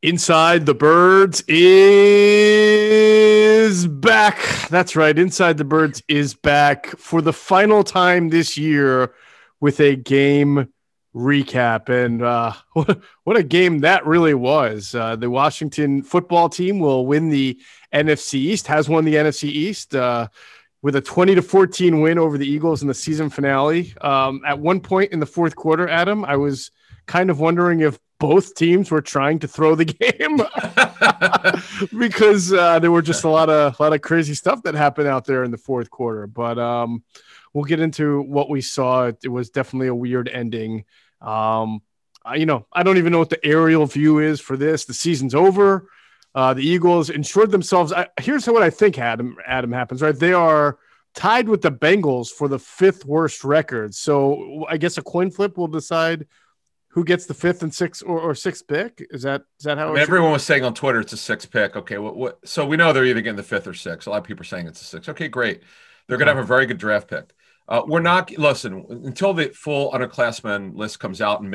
Inside the Birds is back. That's right. Inside the Birds is back for the final time this year with a game recap. And what a game that really was. The Washington football team will win the NFC East, has won the NFC East with a 20-14 win over the Eagles in the season finale. At one point in the fourth quarter, Adam, I was kind of wondering if both teams were trying to throw the game because there were just a lot of crazy stuff that happened out there in the fourth quarter. But we'll get into what we saw. It was definitely a weird ending. I don't even know what the aerial view is for this. The season's over. The Eagles ensured themselves. Here's what I think, Adam happens, right? They are tied with the Bengals for the fifth worst record. So I guess a coin flip will decide who gets the fifth and sixth or sixth pick. Is that how everyone was saying on Twitter it's a sixth pick? Okay, what? So we know they're either getting the fifth or sixth. A lot of people are saying it's a sixth. Okay, great. They're going to have a very good draft pick. We're not listen until the full underclassmen list comes out in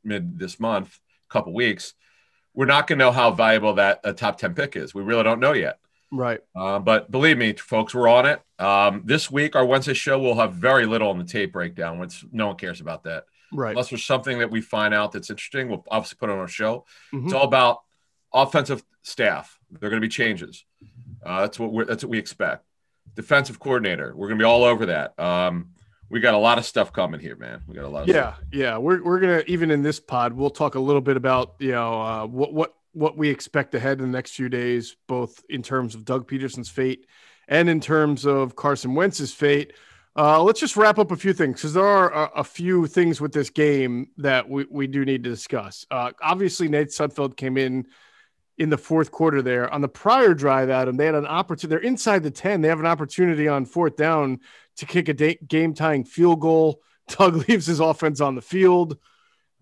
mid this month, a couple weeks. We're not going to know how valuable that a top 10 pick is. We really don't know yet. Right. But believe me, folks, we're on it. This week, our Wednesday show will have very little on the tape breakdown, which no one cares about that. Right. Unless there's something that we find out that's interesting, we'll obviously put it on our show. Mm-hmm. It's all about offensive staff. There are going to be changes. That's what we expect. Defensive coordinator. We're going to be all over that. We got a lot of stuff coming here, man. We got a lot of stuff. Yeah. We're gonna, even in this pod, we'll talk a little bit about what we expect ahead in the next few days, both in terms of Doug Pederson's fate and in terms of Carson Wentz's fate. Let's just wrap up a few things because there are a few things with this game that we do need to discuss. Obviously, Nate Sudfeld came in the fourth quarter there. On the prior drive, Adam, they had an opportunity. They're inside the 10. They have an opportunity on fourth down to kick a game-tying field goal. Doug leaves his offense on the field.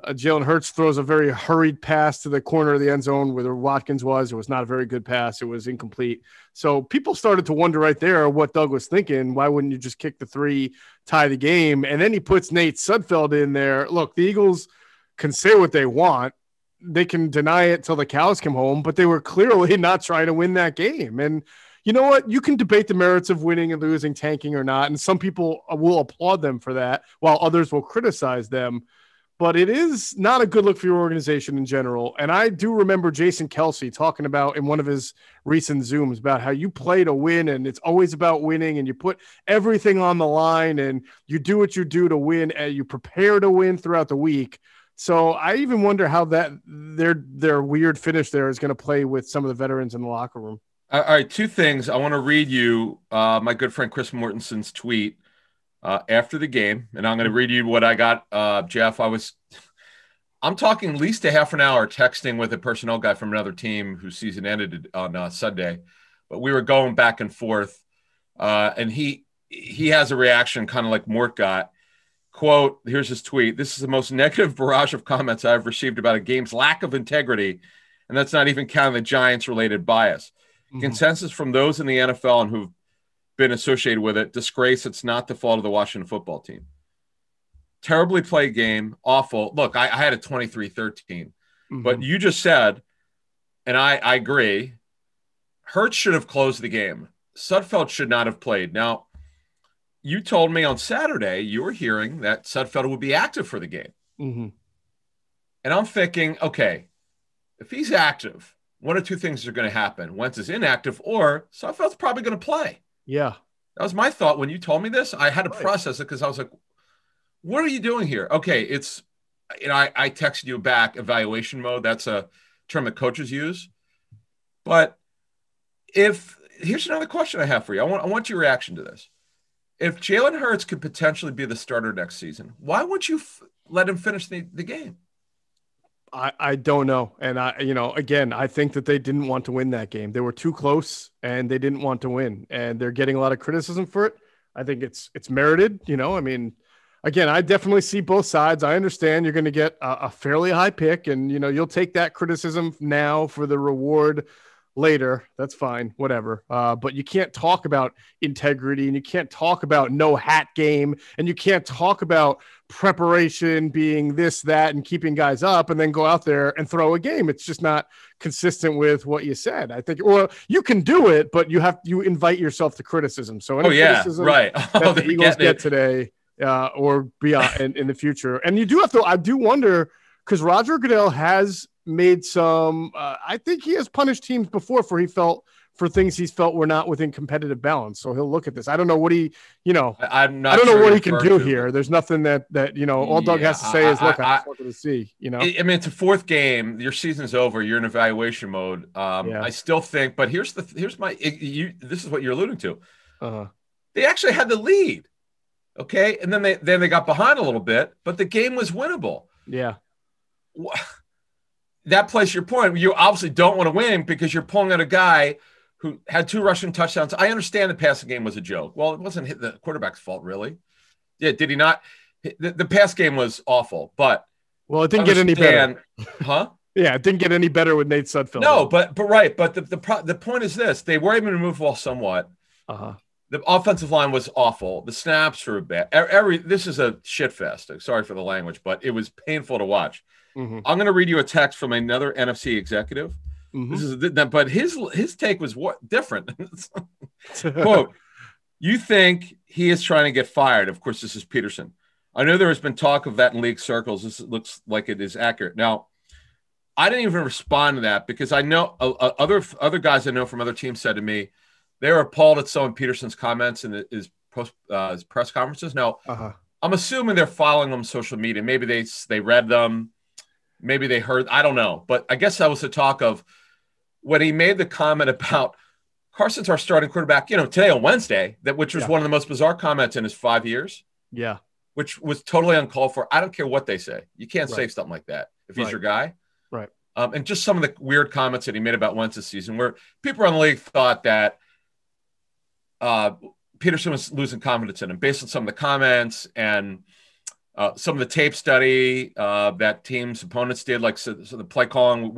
Jalen Hurts throws a very hurried pass to the corner of the end zone where Watkins was. It was not a very good pass. It was incomplete. So people started to wonder right there what Doug was thinking. Why wouldn't you just kick the three, tie the game? And then he puts Nate Sudfeld in there. Look, the Eagles can say what they want. They can deny it till the cows come home, but they were clearly not trying to win that game. And you know what? You can debate the merits of winning and losing, tanking or not. And some people will applaud them for that while others will criticize them. But it is not a good look for your organization in general. And I do remember Jason Kelsey talking about in one of his recent Zooms about how you play to win and it's always about winning and you put everything on the line and you do what you do to win and you prepare to win throughout the week. So I even wonder how that their weird finish there is going to play with some of the veterans in the locker room. All right, two things. I want to read you my good friend Chris Mortenson's tweet after the game, and I'm going to read you what I got, Geoff. I'm talking at least a half an hour texting with a personnel guy from another team whose season ended on Sunday, but we were going back and forth, and he has a reaction kind of like Mort got. Quote, here's his tweet. This is the most negative barrage of comments I've received about a game's lack of integrity, and that's not even counting the Giants-related bias. Mm-hmm. Consensus from those in the NFL and who've been associated with it, disgrace. It's not the fault of the Washington football team. Terribly played game, awful. Look, I had a 23-13, mm-hmm. But you just said, and I agree, Hurts should have closed the game. Sudfeld should not have played. Now, you told me on Saturday you were hearing that Sudfeld would be active for the game. Mm-hmm. And I'm thinking, okay, if he's active, one of two things are going to happen. Wentz is inactive or Sudfeld's probably going to play. Yeah. That was my thought when you told me this. I had to process it because I was like, what are you doing here? Okay, it's – I texted you back evaluation mode. That's a term that coaches use. But here's another question I have for you. I want your reaction to this. If Jalen Hurts could potentially be the starter next season, why wouldn't you let him finish the game? I don't know. And again, I think that they didn't want to win that game. They were too close and they didn't want to win, and they're getting a lot of criticism for it. I think it's merited. Again, I definitely see both sides. I understand you're going to get a fairly high pick and, you'll take that criticism now for the reward later. That's fine, whatever. But you can't talk about integrity, and you can't talk about no hat game, and you can't talk about preparation being this, that, and keeping guys up, and then go out there and throw a game. It's just not consistent with what you said. I think, well, you can do it, but you invite yourself to criticism. So any criticism right. that the Eagles get today or beyond in the future. And you do have to, I do wonder, because Roger Goodell has made some, I think he has punished teams before for things he's felt were not within competitive balance. So he'll look at this. I don't know what he, I'm not I don't sure know what he can do here. There's nothing that all Doug has to say is, look, I just wanted to see, I mean, it's a fourth game. Your season's over. You're in evaluation mode. I still think, but this is what you're alluding to. They actually had the lead. Okay. And then they got behind a little bit, but the game was winnable. Yeah. That plays your point. You obviously don't want to win because you're pulling at a guy who had 2 rushing touchdowns. I understand the passing game was a joke. Well, it wasn't the quarterback's fault, really. Yeah, did he not? The pass game was awful, but it didn't get any better. Huh? Yeah, it didn't get any better with Nate Sudfeld. No, but right. But the point is this: they were able to move the ball somewhat. The offensive line was awful. The snaps were bad. This is a shit fest. Sorry for the language, but it was painful to watch. I'm going to read you a text from another NFC executive. But his take was different. Quote, "You think he is trying to get fired?" Of course, this is Pederson. "I know there has been talk of that in league circles. This looks like it is accurate." Now, I didn't even respond to that because I know other guys I know from other teams said to me they were appalled at some of Pederson's comments in his press conferences. Now, I'm assuming they're following them on social media. Maybe they read them. Maybe they heard. I don't know. But I guess that was the talk of when he made the comment about Carson's our starting quarterback, today on Wednesday, which was one of the most bizarre comments in his 5 years. Yeah. Which was totally uncalled for. I don't care what they say. You can't say something like that if he's your guy. Right. And just some of the weird comments that he made about Wentz this season where people around the league thought that Pederson was losing confidence in him based on some of the comments and some of the tape study that teams' opponents did, like so the play calling.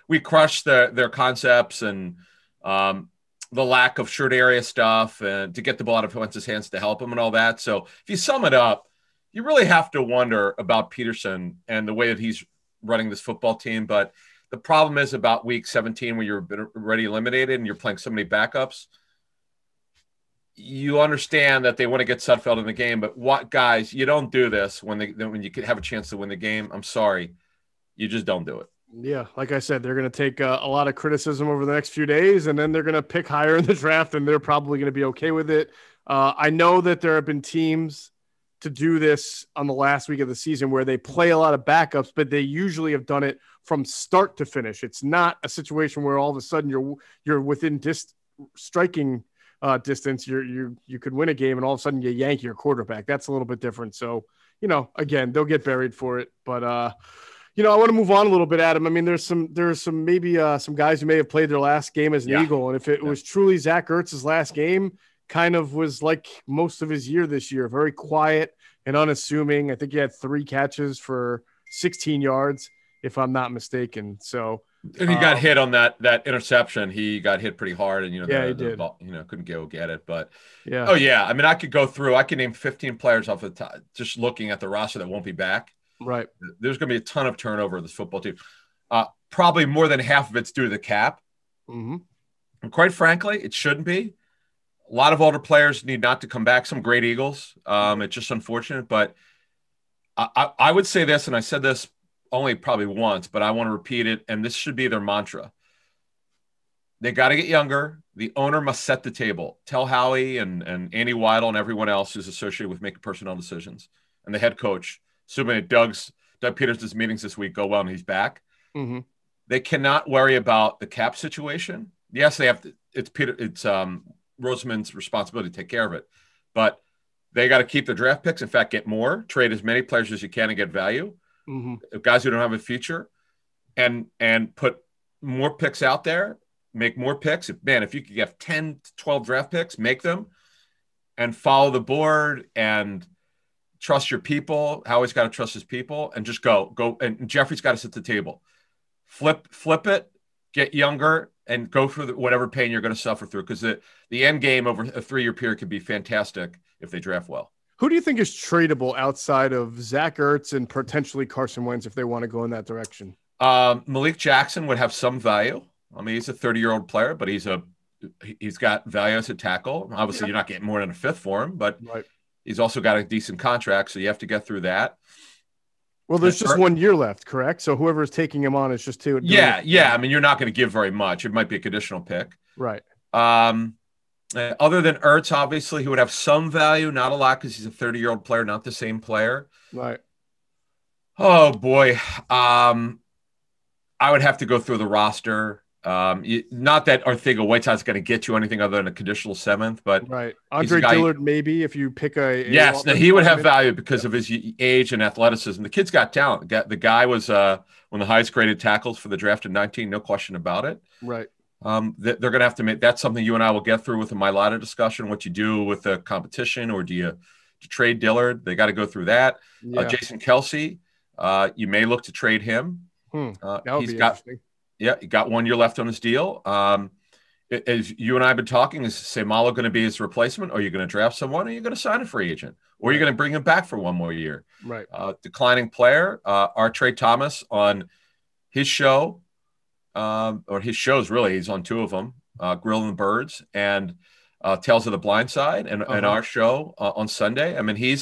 We crushed their concepts and the lack of short area stuff and to get the ball out of Wentz's hands to help him and all that. So if you sum it up, you really have to wonder about Pederson and the way that he's running this football team. But the problem is about week 17 when you're already eliminated and you're playing so many backups. You understand that they want to get Sudfeld in the game, but guys, you don't do this when you could have a chance to win the game. I'm sorry. You just don't do it. Yeah. Like I said, they're going to take a lot of criticism over the next few days, and then they're going to pick higher in the draft, and they're probably going to be okay with it. I know that there have been teams to do this on the last week of the season where they play a lot of backups, but they usually have done it from start to finish. It's not a situation where all of a sudden you're within striking distance, you could win a game and all of a sudden you yank your quarterback. That's a little bit different. So, again, they'll get buried for it. But, I want to move on a little bit, Adam. I mean, there's some maybe some guys who may have played their last game as an Eagle. And if it was truly Zach Ertz's last game, kind of was like most of his year this year, very quiet and unassuming. I think he had 3 catches for 16 yards, if I'm not mistaken. So, and he got hit on that interception. He got hit pretty hard, and he did. Ball, couldn't go get it. But yeah, I mean, I could go through. I could name 15 players off the top, just looking at the roster that won't be back. Right. There's going to be a ton of turnover in this football team. Probably more than half of it's due to the cap. And quite frankly, it shouldn't be. A lot of older players need not to come back. Some great Eagles. It's just unfortunate, but I would say this, and I said this only probably once, but I want to repeat it, and this should be their mantra. They got to get younger. The owner must set the table. Tell Howie and Andy Weidel and everyone else who's associated with making personnel decisions, and the head coach, assuming that Doug Pederson's meetings this week go well and he's back. They cannot worry about the cap situation. Yes, they have to. It's Roseman's responsibility to take care of it, but they got to keep their draft picks. In fact, get more, trade as many players as you can and get value. Guys who don't have a future, and put more picks out there, make more picks. If you could get 10 to 12 draft picks, make them and follow the board and trust your people. Howie's got to trust his people and just go. And Jeffrey's got to sit at the table, flip it, get younger and go through whatever pain you're going to suffer through, because the end game over a 3-year period could be fantastic if they draft well. Who do you think is tradable outside of Zach Ertz and potentially Carson Wentz if they want to go in that direction? Malik Jackson would have some value. I mean, he's a 30-year-old player, but he's got value as a tackle. Obviously, You're not getting more than a fifth for him, but he's also got a decent contract, so you have to get through that. Well, there's just 1 year left, correct? So whoever is taking him on is just two. Yeah. I mean, you're not going to give very much. It might be a conditional pick. Right. Other than Ertz, obviously, he would have some value, not a lot, because he's a 30-year-old player, not the same player. Right. Oh, boy. I would have to go through the roster. Not that Arcega-Whiteside's going to get you anything other than a conditional 7th, but right. Andre Dillard, maybe if you pick yes, he would have value because of his age and athleticism. The kid's got talent. The guy was one of the highest graded tackles for the draft in 19, no question about it. Right. They're going to have to make that's something you and I will get through with the Mailata discussion. What you do with the competition, or do you trade Dillard? They got to go through that. Yeah. Jason Kelce, you may look to trade him. That would be interesting. Yeah, he got 1 year left on his deal. As you and I have been talking, is Seumalo going to be his replacement? Or are you going to draft someone? Or are you going to sign a free agent? Or are you going to bring him back for 1 more year? Right. Declining player, our Trey Thomas on his show, or his shows really, he's on 2 of them, Grill and the Birds and Tales of the Blind Side, and our show on Sunday. I mean,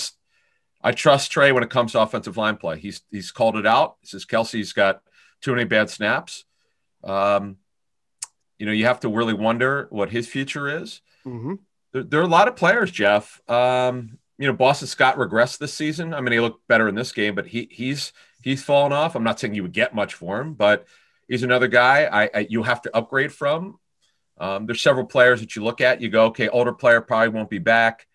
I trust Trey when it comes to offensive line play. He's called it out. He says Kelsey's got too many bad snaps. You have to really wonder what his future is. Mm-hmm. There are a lot of players, Geoff. Boston Scott regressed this season. I mean, he looked better in this game, but he's fallen off. I'm not saying you would get much for him, but he's another guy you have to upgrade from. There's several players that you look at. You go, okay, older player probably won't be back.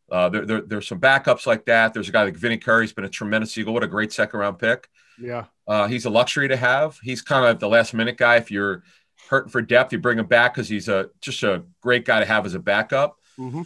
There's some backups like that. There's a guy like Vinny Curry. He's been a tremendous Eagle. What a great second-round pick. Yeah. He's a luxury to have. He's kind of the last-minute guy. If you're hurting for depth, you bring him back because he's just a great guy to have as a backup. Mm-hmm.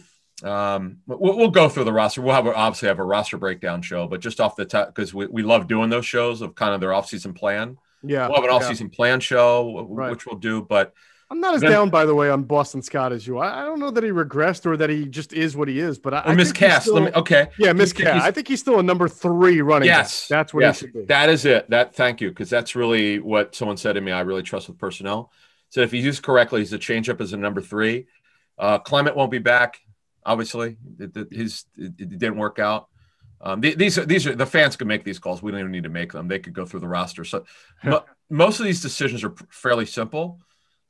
We'll go through the roster. We'll obviously have a roster breakdown show, but just off the top, because we love doing those shows of kind of their offseason plan. Yeah. We'll have an offseason plan show, which we'll do, but I'm not as down, by the way, on Boston Scott as you. I don't know that he regressed or that he just is what he is, but I miscast. Miscast. I think he's still a number 3 running. Yes, that's what he should be. That is it. Thank you, because that's really what someone said to me. I really trust with personnel. So if he's used correctly, he's a changeup as a number 3. Clement won't be back. Obviously, it didn't work out. These are the fans can make these calls. We don't even need to make them. They could go through the roster. So most of these decisions are fairly simple.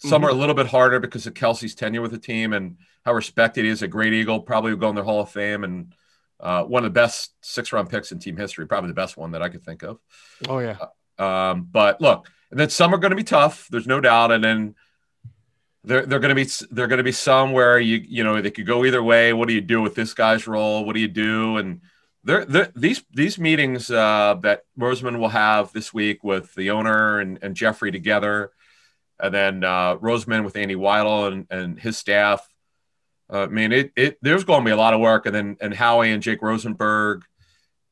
Some are a little bit harder because of Kelsey's tenure with the team and how respected he is. A great Eagle, probably will go in their Hall of Fame, and one of the best 6th-round picks in team history, probably the best one that I could think of. Oh yeah. But look, and then some are going to be tough. There's no doubt, and then they're going to be some where they could go either way. What do you do with this guy's role? What do you do? And these meetings that Roseman will have this week with the owner and Jeffrey together. And then Roseman with Andy Weidel and his staff. I mean, there's going to be a lot of work. And Howie and Jake Rosenberg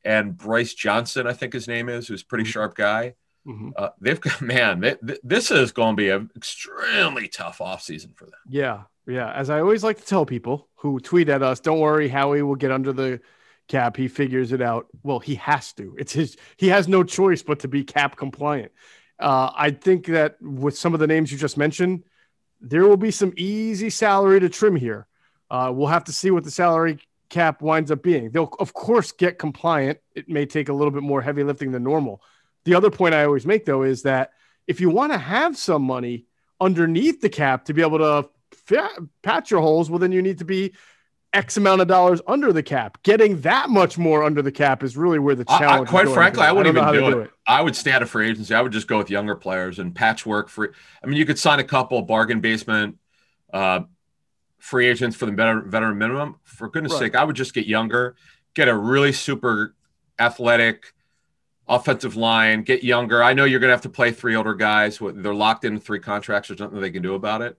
and Bryce Johnson, I think his name is, who's a pretty sharp guy. Mm-hmm. They've got, this is going to be an extremely tough offseason for them. Yeah. Yeah. As I always like to tell people who tweet at us, don't worry, Howie will get under the cap. He figures it out. Well, he has to. He has no choice but to be cap compliant. I think that with some of the names you just mentioned, there will be some easy salary to trim here. We'll have to see what the salary cap winds up being. They'll, of course, get compliant. It may take a little bit more heavy lifting than normal. The other point I always make, though, is that if you want to have some money underneath the cap to be able to patch your holes, well, then you need to be X amount of dollars under the cap. Getting that much more under the cap is really where the challenge is. Quite frankly, I wouldn't even do it. I would stay out of free agency. I would just go with younger players and patchwork free. I mean, you could sign a couple bargain basement free agents for the veteran minimum. For goodness sake, I would just get younger, get a really super athletic offensive line, get younger. I know you're going to have to play 3 older guys. They're locked into 3 contracts. There's nothing they can do about it.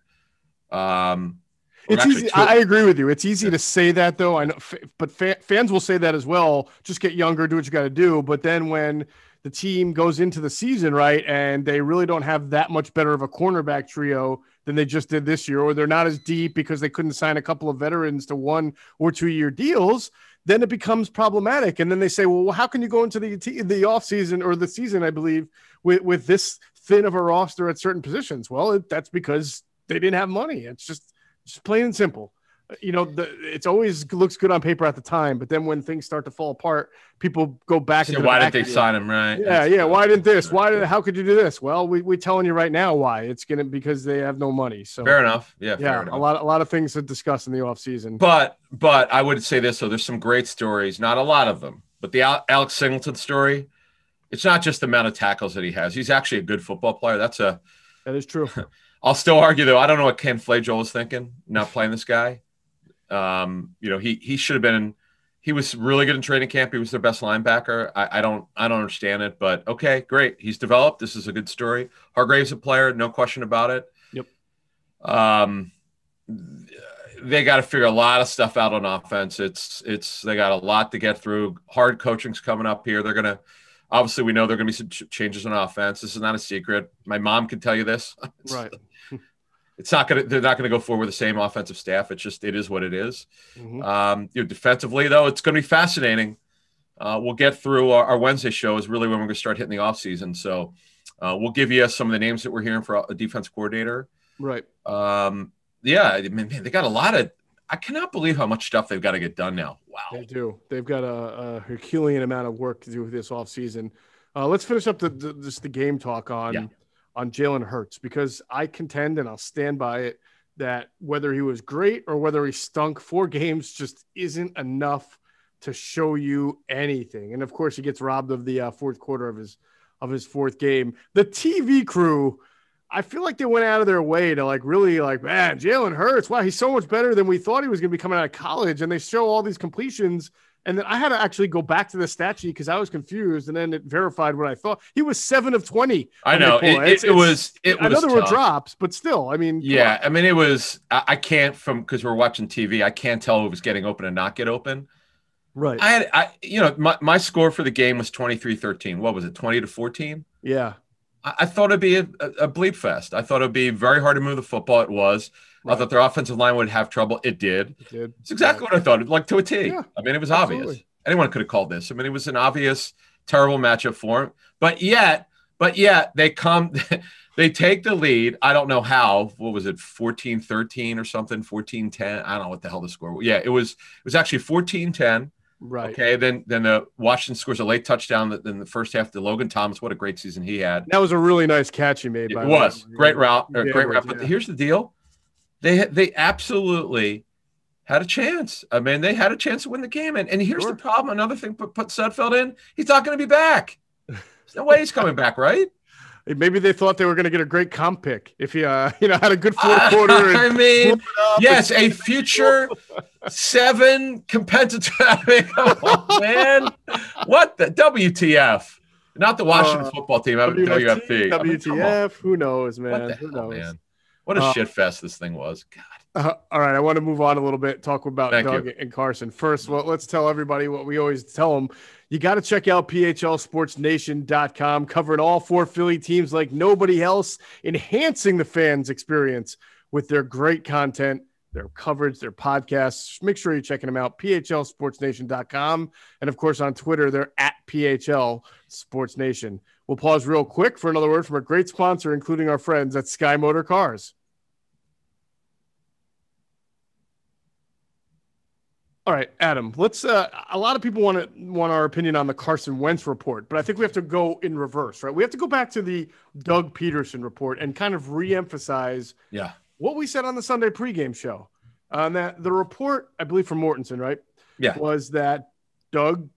It's easy. I agree with you. It's easy to say that, though. I know, but fans will say that as well. Just get younger, do what you got to do. But then when the team goes into the season, right, and they really don't have that much better of a cornerback trio than they just did this year, or they're not as deep because they couldn't sign a couple of veterans to 1 or 2 year deals, then it becomes problematic. And then they say, well, how can you go into the offseason or the season, I believe, with this thin of a roster at certain positions? Well, that's because they didn't have money. It's just plain and simple. It's always looks good on paper at the time, but then when things start to fall apart, people go back and why didn't they sign him, right? Yeah. Why didn't this? How could you do this? Well, we're telling you right now why. It's because they have no money. So fair enough. Yeah, fair enough. A lot of things to discuss in the offseason. But I would say this, so there's some great stories, not a lot of them, but the Alex Singleton story, it's not just the amount of tackles that he has. He's actually a good football player. That is true. I'll still argue, though. I don't know what Ken Flagel was thinking, not playing this guy. He should have been. He was really good in training camp. He was their best linebacker. I don't understand it, but okay, great. He's developed. This is a good story. Hargrave's a player, no question about it. Yep. They got to figure a lot of stuff out on offense. They got a lot to get through. Hard coaching's coming up here. Obviously we know there are going to be some changes on offense. This is not a secret. My mom can tell you this. Right. They're not going to go forward with the same offensive staff. It is what it is. Mm-hmm. Defensively, though, it's going to be fascinating. We'll get through our Wednesday show is really when we're going to start hitting the offseason. So we'll give you some of the names that we're hearing for a defense coordinator. Right. Yeah, man, they got a lot of – I cannot believe how much stuff they've got to get done now. Wow. They do. They've got a Herculean amount of work to do with this offseason. Let's finish up the game talk on Jalen Hurts, because I contend, and I'll stand by it, that whether he was great or whether he stunk, 4 games just isn't enough to show you anything. And of course, he gets robbed of the fourth quarter of his 4th game. The TV crew, I feel like they went out of their way to really man, Jalen Hurts, wow, he's so much better than we thought he was going to be coming out of college. And they show all these completions. And then I had to actually go back to the stat sheet because I was confused, and then it verified what I thought. He was 7 of 20. I know it was. I know there were drops, but still, I mean, yeah, I mean, it was. I can't because we're watching TV. I can't tell who was getting open and not get open. Right. My score for the game was 23-13. What was it? 20-14. Yeah. I thought it'd be a bleep fest. I thought it'd be very hard to move the football. It was. Right. I thought their offensive line would have trouble. It did. It's exactly what I thought. Like to a T. Yeah, I mean, it was obvious. Anyone could have called this. I mean, it was an obvious, terrible matchup for him. But yet they come, they take the lead. I don't know how. What was it? 14-13 or something? 14-10. I don't know what the hell the score was. Yeah, it was actually 14-10. Right. Okay. Then the Washington scores a late touchdown. Then the first half to Logan Thomas. What a great season he had. That was a really nice catch he made. It was great route. Great route. But here's the deal. They absolutely had a chance. I mean, they had a chance to win the game. And here's the problem. Another thing, put Sudfeld in. He's not going to be back. There's no way he's coming back, right? Maybe they thought they were going to get a great comp pick if he, had a good fourth quarter. I mean, yes, a future 7 competitor. I mean, come on, man. What the WTF? Not the Washington football team. WFT. WTF? Who knows, man? Who knows? Man? What a shit fest this thing was. God. All right, I want to move on a little bit, talk about Doug and Carson. First, well, let's tell everybody what we always tell them. You got to check out PHLSportsNation.com, covering all 4 Philly teams like nobody else, enhancing the fans' experience with their great content, their coverage, their podcasts. Make sure you're checking them out, PHLSportsNation.com. And, of course, on Twitter, they're at PHL Sports Nation. We'll pause real quick for another word from a great sponsor, including our friends at Sky Motor Cars. All right, Adam, let's a lot of people want our opinion on the Carson Wentz report, but I think we have to go in reverse, right? We have to go back to the Doug Pederson report and kind of reemphasize what we said on the Sunday pregame show. That the report, I believe from Mortensen, right? Yeah. Was that Doug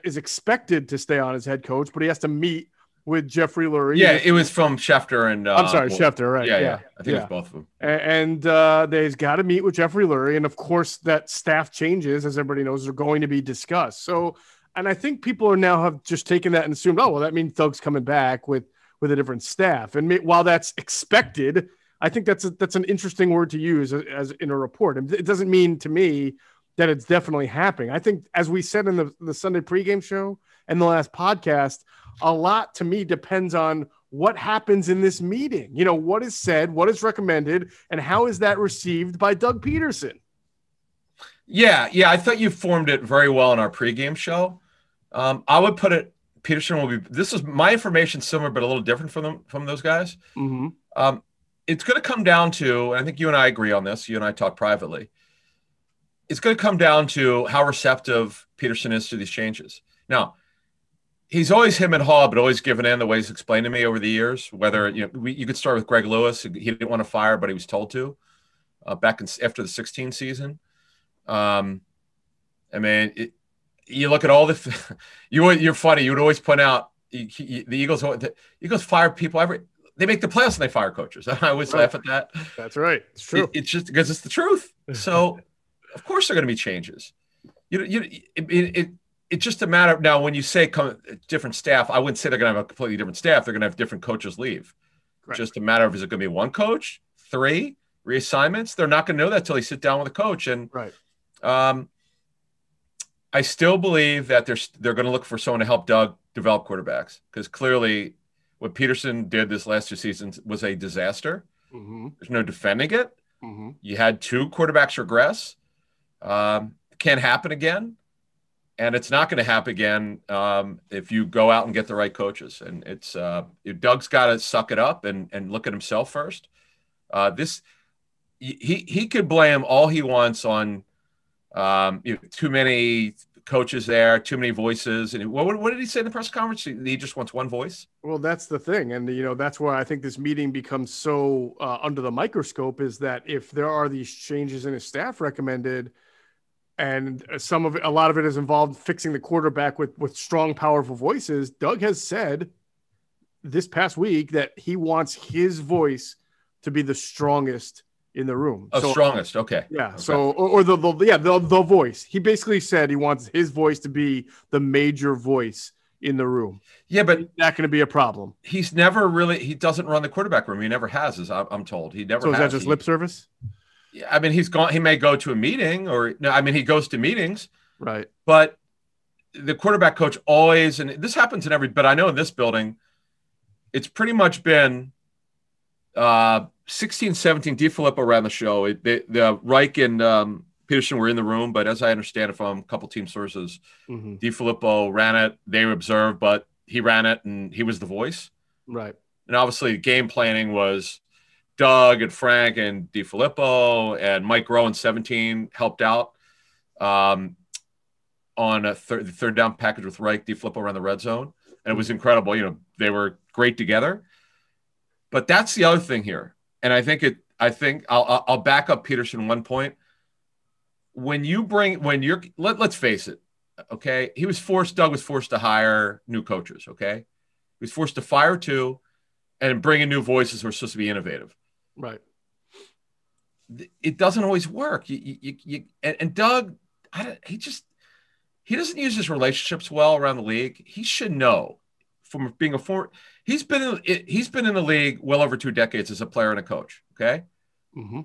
is expected to stay on as head coach, but he has to meet with Jeffrey Lurie. Yeah, it was from Schefter and I'm sorry, Schefter, right? Yeah. I think it's both of them. And they've got to meet with Jeffrey Lurie, and of course that staff changes, as everybody knows, are going to be discussed. So, and I think people are now have just taken that and assumed, oh well, that means Doug's coming back with a different staff. And while that's expected, I think that's an interesting word to use as in a report. And it doesn't mean to me that it's definitely happening. I think, as we said in the Sunday pregame show and the last podcast, a lot to me depends on what happens in this meeting. You know, what is said, what is recommended, and how is that received by Doug Pederson? Yeah. I thought you formed it very well in our pregame show. I would put it, Peterson will be, this is my information similar, but a little different from those guys. Mm-hmm. It's going to come down to, and I think you and I agree on this, you and I talk privately, it's going to come down to how receptive Pederson is to these changes. Now, he's always him and haw, but always given in the way he's explained to me over the years, whether, you could start with Greg Lewis. He didn't want to fire, but he was told to after the 16 season. I mean, you look at all the you're funny. You would always point out the Eagles fire people they make the playoffs and they fire coaches. I always laugh at that. That's right. It's true. It's just because it's the truth. So of course there are going to be changes. It's just a matter of, now when you say different staff, I wouldn't say they're going to have a completely different staff. They're going to have different coaches leave. Right. Just a matter of, is it going to be one coach, 3 reassignments? They're not going to know that till they sit down with a coach. And right. I still believe that they're going to look for someone to help Doug develop quarterbacks, because clearly what Pederson did this last 2 seasons was a disaster. Mm-hmm. There's no defending it. Mm-hmm. You had 2 quarterbacks regress. Can't happen again. And it's not going to happen again if you go out and get the right coaches. And it's Doug's got to suck it up and look at himself first. He could blame all he wants on too many coaches there, too many voices. And what did he say in the press conference? He just wants one voice. Well, that's the thing. And, that's why I think this meeting becomes so under the microscope, is that if there are these changes in his staff recommended, and a lot of it is involved fixing the quarterback with strong, powerful voices, Doug has said this past week that he wants his voice to be the strongest in the room. Strongest. Okay. Yeah. Okay. So, or the voice. He basically said he wants his voice to be the major voice in the room. Yeah, but that's going to be a problem. He doesn't run the quarterback room. He never has, as I'm told. He never has. So is that just lip service? Yeah. I mean, he may go to a meeting he goes to meetings. Right. But the quarterback coach always, and this happens but I know in this building, it's pretty much been 16, 17, DiFilippo ran the show. The Reich and Pederson were in the room, but as I understand it from a couple team sources, mm-hmm. DiFilippo ran it. They observed, but he ran it, and he was the voice. Right. And obviously, game planning was Doug and Frank and DiFilippo, and Mike Rowe in 17 helped out on a third down package with Reich. DiFilippo ran the red zone, and it was incredible. They were great together. But that's the other thing here. And I think I'll back up Pederson one point. Let's face it, okay? Doug was forced to hire new coaches, okay? He was forced to fire 2 and bring in new voices who are supposed to be innovative. Right. It doesn't always work. And Doug, he doesn't use his relationships well around the league. He should know from being he's been in the league well over 2 decades as a player and a coach. Okay. Mm-hmm.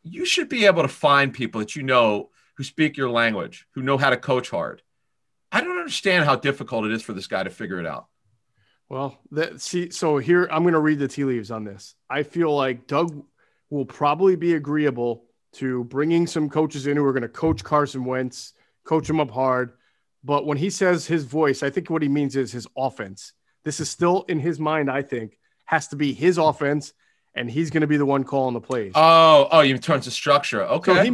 You should be able to find people that who speak your language, who know how to coach hard. I don't understand how difficult it is for this guy to figure it out. Well, so here I'm going to read the tea leaves on this. I feel like Doug will probably be agreeable to bringing some coaches in who are going to coach Carson Wentz, coach him up hard. But when he says his voice, I think what he means is his offense. This is still in his mind, I think, has to be his offense, and he's going to be the one calling the plays. Oh, you turn to structure. Okay. So he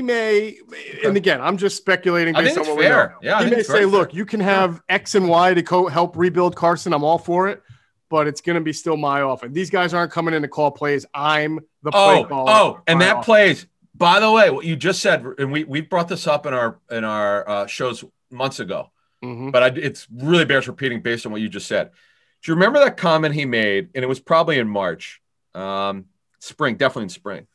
may, and again, I'm just speculating based on what we know. Yeah, he may say, look, you can have X and Y to help rebuild Carson. I'm all for it, but it's going to be still my offense. These guys aren't coming in to call plays. I'm the play caller. And that plays, by the way, what you just said, and we brought this up in our shows months ago. Mm-hmm. But it's really bears repeating based on what you just said. Do you remember that comment he made? And it was probably in March, spring, definitely in spring.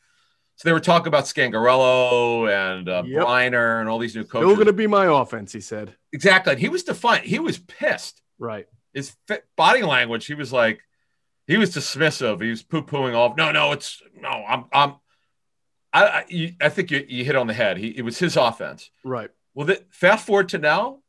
So they were talking about Scangarello and Briner and all these new coaches. Still going to be my offense, he said. Exactly. And he was defiant. He was pissed. Right. His body language, he was dismissive. He was poo-pooing off. I think you hit on the head. It was his offense. Right. Well, fast forward to now.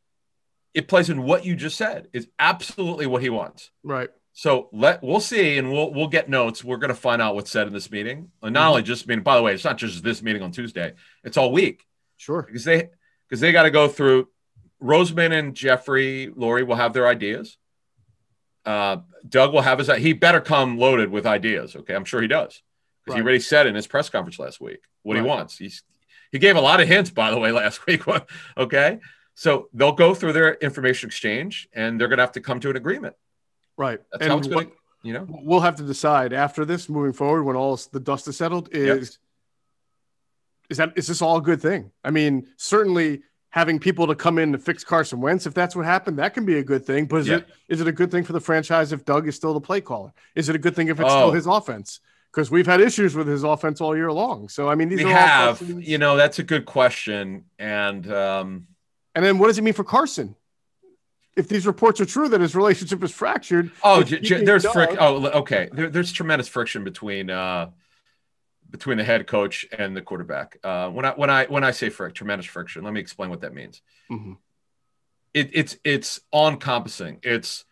It plays in what you just said is absolutely what he wants. Right. So we'll see, and we'll get notes. We're going to find out what's said in this meeting, and not only just meeting. By the way, it's not just this meeting on Tuesday; it's all week. Sure, because they got to go through. Roseman and Jeffrey Lurie will have their ideas. Doug will have his. He better come loaded with ideas. Okay, I'm sure he does, because he already said in his press conference last week what he wants. He gave a lot of hints, by the way, last week. Okay, so they'll go through their information exchange, and they're going to have to come to an agreement. Right. That's how it's going to, we'll have to decide after this, moving forward, when all the dust is settled, is this all a good thing? I mean, certainly having people to come in to fix Carson Wentz, if that's what happened, that can be a good thing. But is it a good thing for the franchise if Doug is still the play caller? Is it a good thing if it's still his offense? Because we've had issues with his offense all year long. So, I mean, these are all questions. That's a good question. And then what does it mean for Carson? If these reports are true that his relationship is fractured. There's friction. Okay. There's tremendous friction between the head coach and the quarterback. When I say tremendous friction, let me explain what that means. Mm-hmm. It's all-encompassing. It's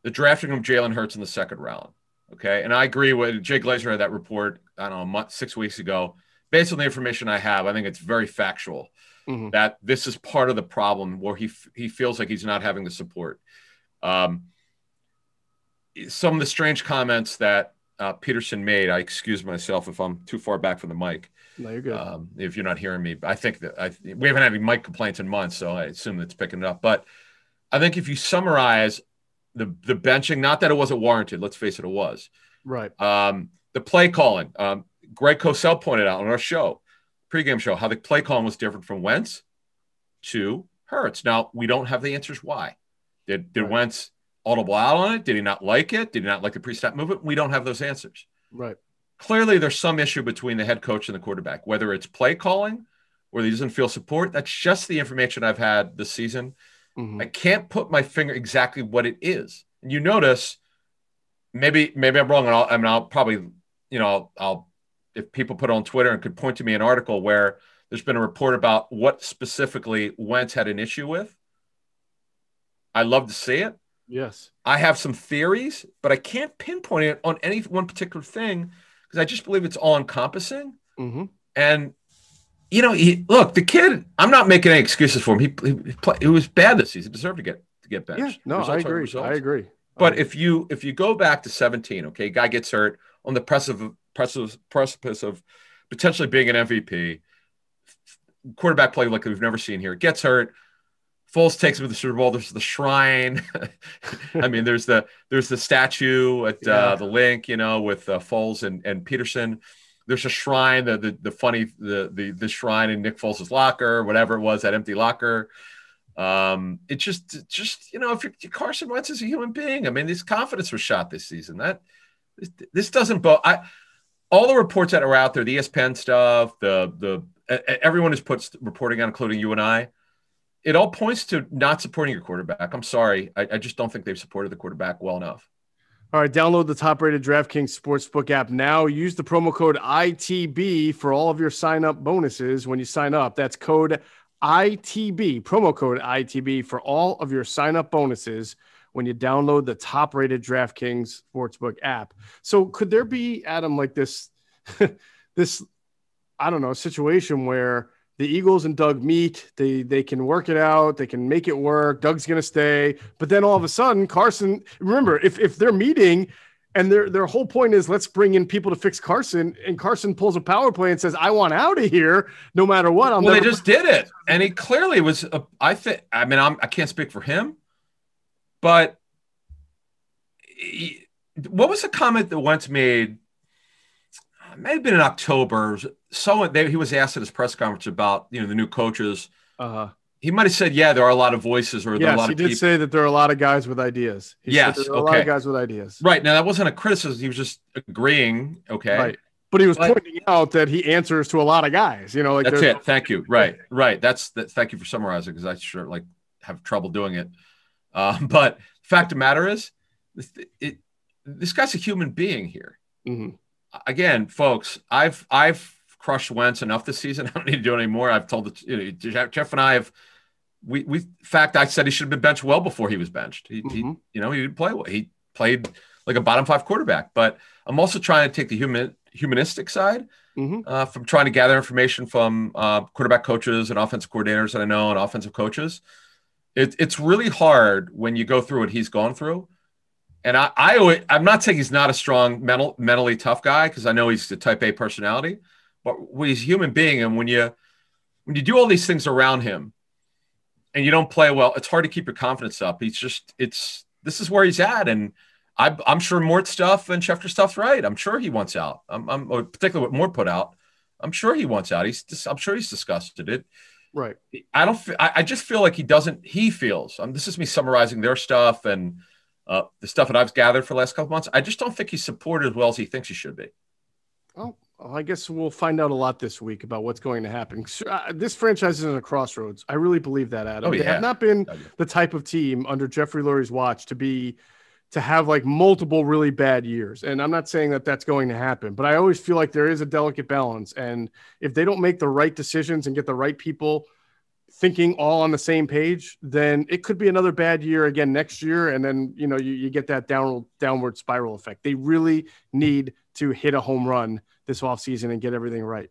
the drafting of Jalen Hurts in the second round. Okay. And I agree with Jay Glazer had that report, I don't know, 6 weeks ago. Based on the information I have, I think it's very factual. Mm-hmm. That this is part of the problem where he feels like he's not having the support. Some of the strange comments that Pederson made, I excuse myself if I'm too far back from the mic. No, you're good. If you're not hearing me, I think that we haven't had any mic complaints in months, so I assume it's picking it up. But I think if you summarize the benching, not that it wasn't warranted, let's face it, it was. Right. The play calling, Greg Cosell pointed out on our show, pregame show, how the play calling was different from Wentz to Hurts. Now, we don't have the answers why. Did Wentz audible out on it? Did he not like it? Did he not like the pre-snap movement? We don't have those answers. Right. Clearly, there's some issue between the head coach and the quarterback, whether it's play calling or he doesn't feel support. That's just the information I've had this season. Mm-hmm. I can't put my finger exactly what it is. And you notice, maybe I'm wrong, and I'll probably, I'll if people put it on Twitter and could point to me an article where there's been a report about what specifically Wentz had an issue with, I'd love to see it. Yes. I have some theories, but I can't pinpoint it on any one particular thing because I just believe it's all encompassing. Mm-hmm. And, look, the kid, I'm not making any excuses for him. He was bad this season. He deserved to get benched. Yeah, no, I agree. But if you go back to 17, okay, guy gets hurt on the precipice of potentially being an MVP, quarterback play like we've never seen here, gets hurt. Foles takes him to the Super Bowl. There's the shrine. I mean, there's the statue at the Linc, with Foles and Pederson. There's a shrine, the shrine in Nick Foles' locker, whatever it was, that empty locker. It just if Carson Wentz is a human being, I mean, his confidence was shot this season. This doesn't all the reports that are out there, the ESPN stuff, everyone who's reporting on, including you and I. It all points to not supporting your quarterback. I'm sorry. I just don't think they've supported the quarterback well enough. All right, download the top-rated DraftKings Sportsbook app now. Use the promo code ITB for all of your sign-up bonuses when you sign up. That's code ITB, promo code ITB for all of your sign-up bonuses when you download the top-rated DraftKings Sportsbook app. So could there be, Adam, like this, I don't know, situation where the Eagles and Doug meet, they can work it out, they can make it work, Doug's going to stay, but then all of a sudden, Carson, remember, if they're meeting and their whole point is let's bring in people to fix Carson, and Carson pulls a power play and says, I want out of here no matter what. They just did it. And he clearly was, I can't speak for him, but what was the comment that Wentz made? It may have been in October. He was asked at his press conference about the new coaches. He might have said, "Yeah, there are a lot of voices, or there are a lot of people." He did say that there are a lot of guys with ideas. He said there are a lot of guys with ideas. Right, now that wasn't a criticism. He was just agreeing. Okay, right. But he was pointing out that he answers to a lot of guys. That's it. Thank you. Right. Thank you for summarizing, because I sure have trouble doing it. But fact of the matter is, this guy's a human being here. Mm-hmm. Again, folks, I've crushed Wentz enough this season. I don't need to do it anymore. I've told Geoff and I have. I said he should have been benched well before he was benched. He didn't play well. He played like a bottom 5 quarterback. But I'm also trying to take the humanistic side from trying to gather information from quarterback coaches and offensive coordinators that I know and offensive coaches. It's really hard when you go through what he's gone through. And I'm not saying he's not a strong mentally tough guy, because I know he's a type A personality, but he's a human being. And when you do all these things around him and you don't play well, it's hard to keep your confidence up. This is where he's at. And I'm sure Mort's stuff and Schefter's stuff's right. I'm sure he wants out. I'm particularly what Mort put out. I'm sure he wants out. I'm sure he's disgusted it. Right. I just feel like he feels, this is me summarizing their stuff and the stuff that I've gathered for the last couple months. I just don't think he's supported as well as he thinks he should be. Oh, I guess we'll find out a lot this week about what's going to happen. This franchise is in a crossroads. I really believe that, Adam. They have not been the type of team under Jeffrey Lurie's watch to have like multiple really bad years. And I'm not saying that that's going to happen, but I always feel like there is a delicate balance. And if they don't make the right decisions and get the right people thinking all on the same page, then it could be another bad year again next year. And then, you get that downward spiral effect. They really need to hit a home run this offseason and get everything right.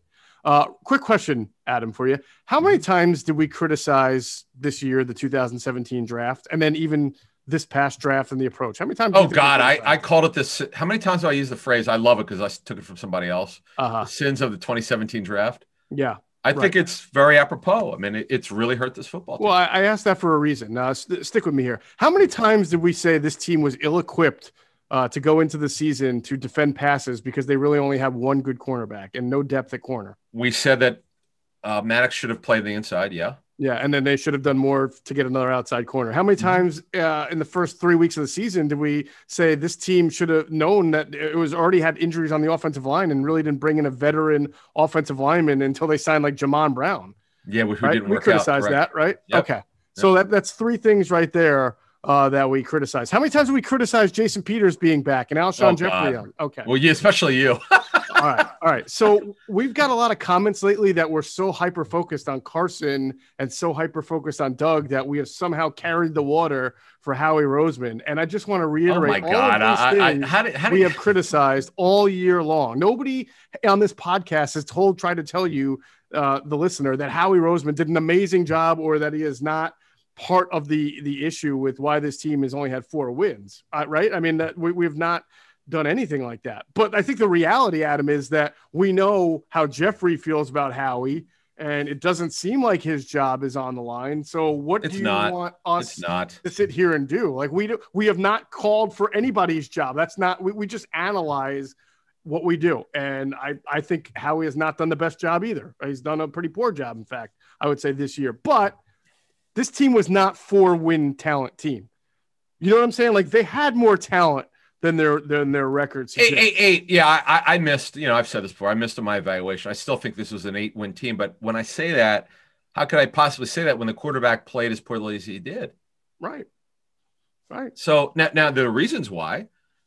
Quick question, Adam, for you. How many times did we criticize this year, the 2017 draft, and then even this past draft and the approach? How many times? Oh God, I called it this. How many times do I use the phrase? I love it because I took it from somebody else. The sins of the 2017 draft. Yeah. I think it's very apropos. I mean, it's really hurt this football team. Well, I asked that for a reason. Now, stick with me here. How many times did we say this team was ill-equipped to go into the season to defend passes because they really only have one good cornerback and no depth at corner? We said that Maddox should have played the inside, yeah. Yeah, and then they should have done more to get another outside corner. How many times in the first 3 weeks of the season did we say this team should have known that it was already had injuries on the offensive line and really didn't bring in a veteran offensive lineman until they signed like Jamon Brown? Yeah, which right? didn't we work criticized out. That, right? Yep. Okay, so that's 3 things right there that we criticize. How many times did we criticize Jason Peters being back and Alshon Jeffrey? Okay. Well, yeah, especially you. All right. So we've got a lot of comments lately that we're so hyper-focused on Carson and so hyper-focused on Doug that we have somehow carried the water for Howie Roseman. And I just want to reiterate all of these things we have criticized all year long. Nobody on this podcast has tried to tell you, the listener, that Howie Roseman did an amazing job or that he is not part of the issue with why this team has only had 4 wins, right? I mean, that we've not done anything like that. But I think the reality, Adam, is that we know how Jeffrey feels about Howie, and it doesn't seem like his job is on the line. So what do you want us to sit here and do? Like we have not called for anybody's job. That's not, we just analyze what we do. And I think Howie has not done the best job either. He's done a pretty poor job, in fact, I would say this year. But this team was not 4-win talent team. You know what I'm saying? Like they had more talent than their records. Eight. Yeah, I missed, I've said this before. I missed on my evaluation. I still think this was an 8-win team. But when I say that, how could I possibly say that when the quarterback played as poorly as he did? Right. So now the reasons why,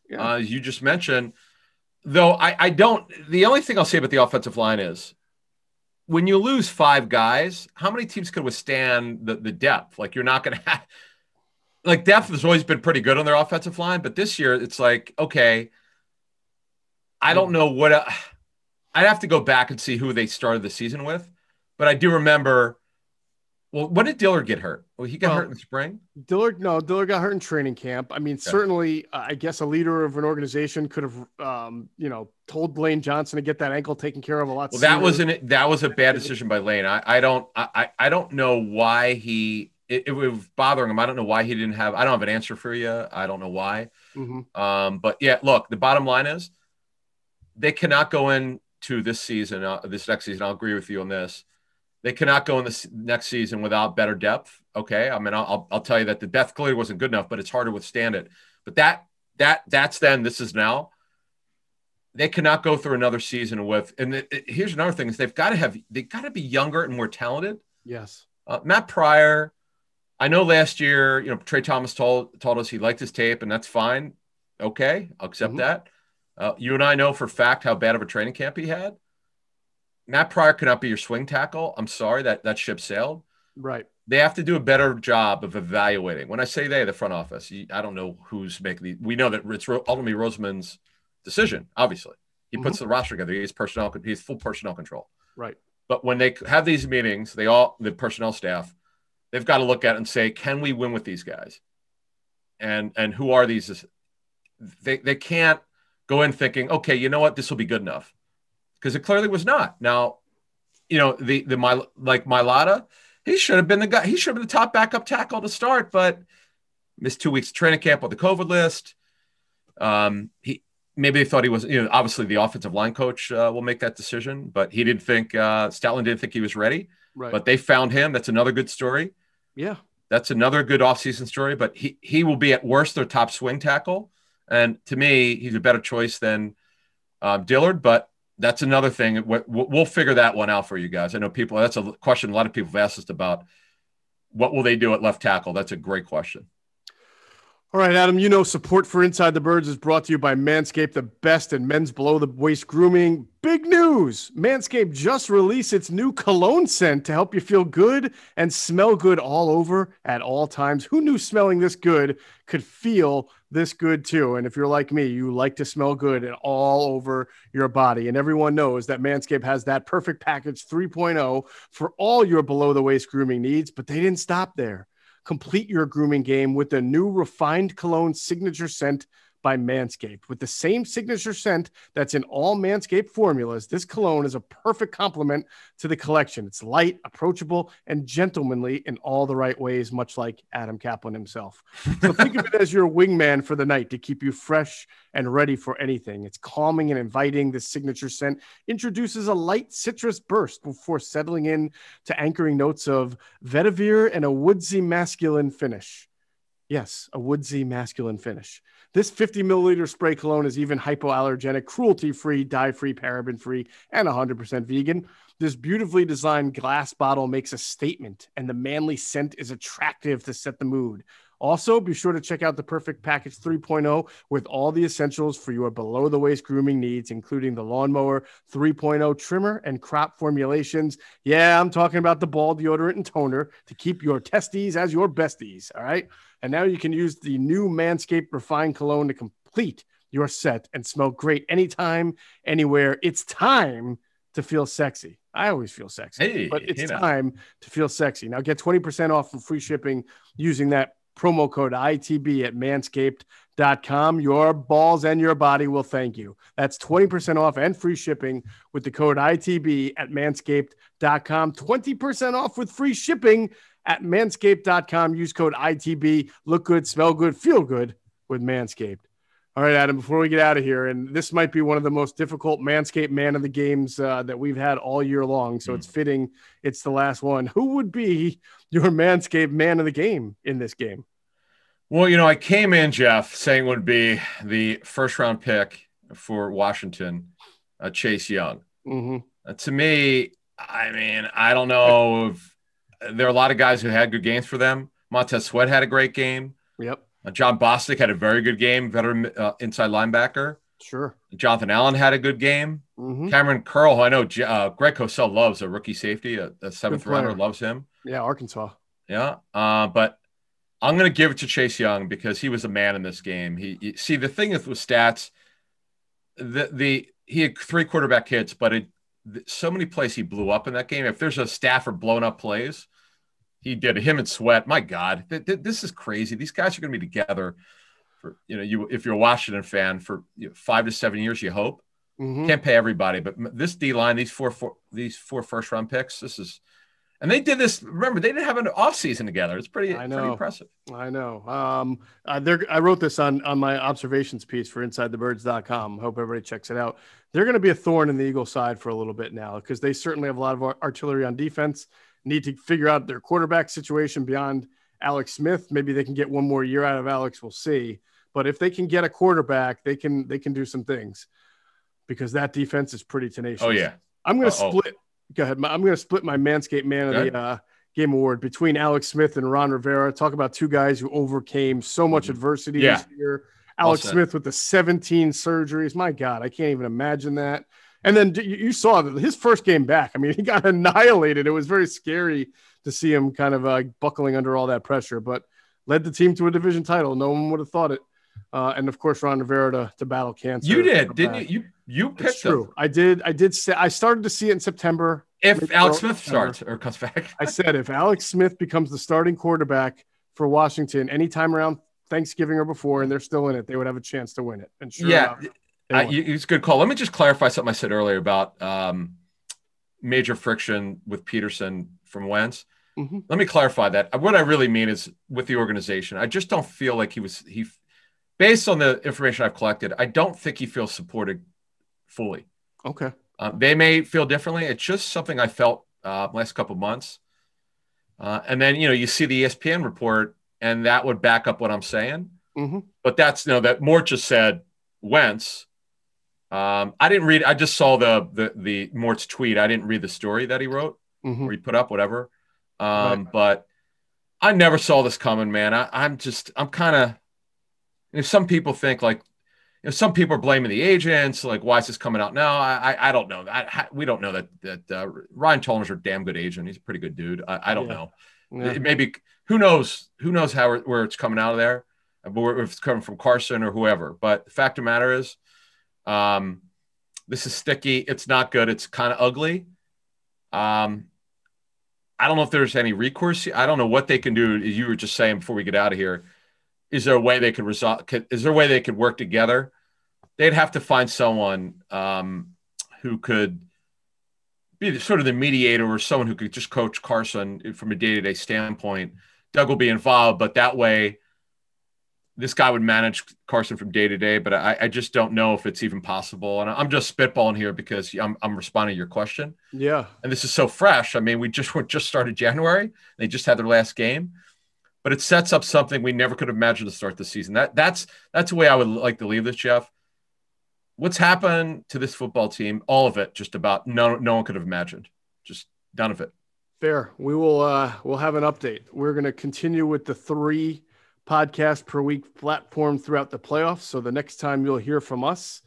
you just mentioned, though I don't, the only thing I'll say about the offensive line is when you lose 5 guys, how many teams could withstand the depth? Like you're not going to have, like depth has always been pretty good on their offensive line, but this year it's like, okay, I don't know what I'd have to go back and see who they started the season with, but I do remember. Well, when did Dillard get hurt? Well, he got hurt in the spring. Dillard got hurt in training camp. I mean, certainly, I guess a leader of an organization could have, told Lane Johnson to get that ankle taken care of a lot. Well, that was a bad decision by Lane. I don't know why it was bothering him. I don't know why he didn't have. I don't have an answer for you. I don't know why. But yeah, look, the bottom line is they cannot go into this season, this next season. I'll agree with you on this. They cannot go in this next season without better depth. Okay, I mean, I'll tell you that the depth clearly wasn't good enough, but it's hard to withstand it. But that's then. This is now. They cannot go through another season with. And here's another thing: is they've got to be younger and more talented. Yes. Matt Pryor. I know last year, Trey Thomas told us he liked his tape, and that's fine. Okay, I'll accept that. You and I know for a fact how bad of a training camp he had. Matt Pryor could not be your swing tackle. I'm sorry, that ship sailed. Right. They have to do a better job of evaluating. When I say they, the front office, I don't know who's making the. We know that it's ultimately Roseman's decision. Obviously, he puts the roster together. He's full personnel control. Right. But when they have these meetings, the personnel staff, they've got to look at it and say, can we win with these guys? And who are these? They can't go in thinking, okay, you know what, this will be good enough, because it clearly was not. Now, Mailata. He should have been the guy. He should have been the top backup tackle to start, but missed 2 weeks of training camp on the COVID list. Maybe they thought he was, obviously the offensive line coach will make that decision, but he didn't think, Stoutland didn't think he was ready. Right. But they found him. That's another good story. Yeah. That's another good offseason story, but he will be at worst their top swing tackle. And to me, he's a better choice than Dillard, but that's another thing. We'll figure that one out for you guys. I know that's a question a lot of people have asked us about. What will they do at left tackle? That's a great question. All right, Adam, support for Inside the Birds is brought to you by Manscaped, the best in men's below-the-waist grooming. Big news! Manscaped just released its new cologne scent to help you feel good and smell good all over at all times. Who knew smelling this good could feel this good too? And if you're like me, you like to smell good and all over your body. And everyone knows that Manscaped has that perfect package 3.0 for all your below-the-waist grooming needs, but they didn't stop there. Complete your grooming game with the new refined cologne signature scent by Manscaped. With the same signature scent that's in all Manscaped formulas, this cologne is a perfect complement to the collection. It's light, approachable, and gentlemanly in all the right ways, much like Adam Caplan himself. So think of it as your wingman for the night to keep you fresh and ready for anything. It's calming and inviting. This signature scent introduces a light citrus burst before settling in to anchoring notes of vetiver and a woodsy masculine finish. Yes, a woodsy masculine finish. This 50 milliliter spray cologne is even hypoallergenic, cruelty-free, dye-free, paraben-free, and 100% vegan. This beautifully designed glass bottle makes a statement, and the manly scent is attractive to set the mood. Also, be sure to check out the Perfect Package 3.0 with all the essentials for your below-the-waist grooming needs, including the Lawnmower 3.0 trimmer and crop formulations. Yeah, I'm talking about the ball deodorant and toner to keep your testes as your besties, all right? And now you can use the new Manscaped Refined Cologne to complete your set and smell great anytime, anywhere. It's time to feel sexy. I always feel sexy, but it's time to feel sexy. Now get 20% off and free shipping using that promo code ITB at manscaped.com. Your balls and your body will thank you. That's 20% off and free shipping with the code ITB at manscaped.com. 20% off with free shipping at manscaped.com. Use code ITB. Look good, smell good, feel good with Manscaped. All right, Adam, before we get out of here, and this might be one of the most difficult Manscaped man of the games that we've had all year long, so it's fitting it's the last one. Who would be your Manscaped man of the game in this game? Well, I came in, Geoff, saying would be the first-round pick for Washington, Chase Young. To me, I don't know if there are a lot of guys who had good games for them. Montez Sweat had a great game. Yep. John Bostic had a very good game, veteran inside linebacker. Sure. Jonathan Allen had a good game. Cameron Curl, I know Greg Cosell loves a rookie safety, a seventh rounder, loves him. Yeah, Arkansas. Yeah, but I'm going to give it to Chase Young because he was a man in this game. See, the thing with stats, he had 3 quarterback hits, but so many plays he blew up in that game. If there's a Stafford blown up plays, he did. Him and Sweat. My God, this is crazy. These guys are going to be together for if you're a Washington fan for 5 to 7 years. You hope. Can't pay everybody, but this D line, these four first round picks, and they did this. Remember, they didn't have an off season together. It's pretty impressive. I know. I wrote this on my observations piece for InsideTheBirds.com. Hope everybody checks it out. They're going to be a thorn in the Eagles' side for a little bit now because they certainly have a lot of artillery on defense. Need to figure out their quarterback situation beyond Alex Smith. Maybe they can get one more year out of Alex. We'll see. But if they can get a quarterback, they can do some things because that defense is pretty tenacious. Oh yeah. I'm going to split. Go ahead. I'm going to split my Manscaped Man of the Game award between Alex Smith and Ron Rivera. Talk about two guys who overcame so much adversity this year. Alex Smith with the 17 surgeries. My God, I can't even imagine that. And then you saw his first game back. I mean, he got annihilated. It was very scary to see him kind of buckling under all that pressure, but led the team to a division title. No one would have thought it. And of course, Ron Rivera to battle cancer. You did, didn't you? You picked it's true. I did say I started to see it in September. If Alex Smith starts or comes back. I said if Alex Smith becomes the starting quarterback for Washington anytime around Thanksgiving or before, and they're still in it, they would have a chance to win it. And sure enough, it's a good call. Let me just clarify something I said earlier about major friction with Pederson from Wentz. Mm-hmm. Let me clarify that. What I really mean is with the organization, I just don't feel like he based on the information I've collected, I don't think he feels supported fully. Okay. They may feel differently. It's just something I felt last couple of months. And then, you see the ESPN report and that would back up what I'm saying. Mm-hmm. But that's, that Mort just said Wentz. I didn't read, I just saw the Mort's tweet. I didn't read the story that he wrote or he put up, whatever. Right. But I never saw this coming, man. I'm kind of, some people think like, some people are blaming the agents. Like, why is this coming out now? I don't know. We don't know that Ryan Tolner's a damn good agent. He's a pretty good dude. I don't know. Yeah. Maybe who knows where it's coming out of there, if it's coming from Carson or whoever. But the fact of the matter is, this is sticky. It's not good. It's kind of ugly. I don't know if there's any recourse. I don't know what they can do. As you were just saying before we get out of here, is there a way they could resolve? Is there a way they could work together? They'd have to find someone who could be sort of the mediator or someone who could just coach Carson from a day-to-day standpoint. Doug will be involved, but that way this guy would manage Carson from day to day. But I just don't know if it's even possible. And I'm just spitballing here because I'm responding to your question. Yeah. And this is so fresh. I mean, we just started January. They just had their last game. But it sets up something we never could have imagined to start the season. That's the way I would like to leave this, Geoff. What's happened to this football team, all of it, just about no one could have imagined. Just none of it. Fair. We will we'll have an update. We're going to continue with the 3 podcasts per week platform throughout the playoffs. So the next time you'll hear from us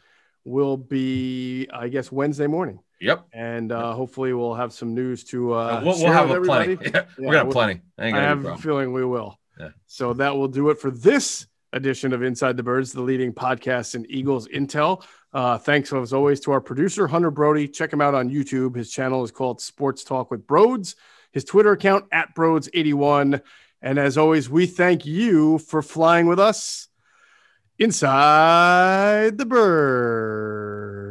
will be, I guess, Wednesday morning. Yep. And hopefully we'll have some news to we'll have plenty. Yeah, we're gonna have plenty. I have a feeling we will. Yeah. So that will do it for this edition of Inside the Birds, the leading podcast in Eagles intel. Thanks as always to our producer Hunter Brody. Check him out on YouTube. His channel is called Sports Talk with Broads. His Twitter account @Broads81. And as always, we thank you for flying with us inside the bird.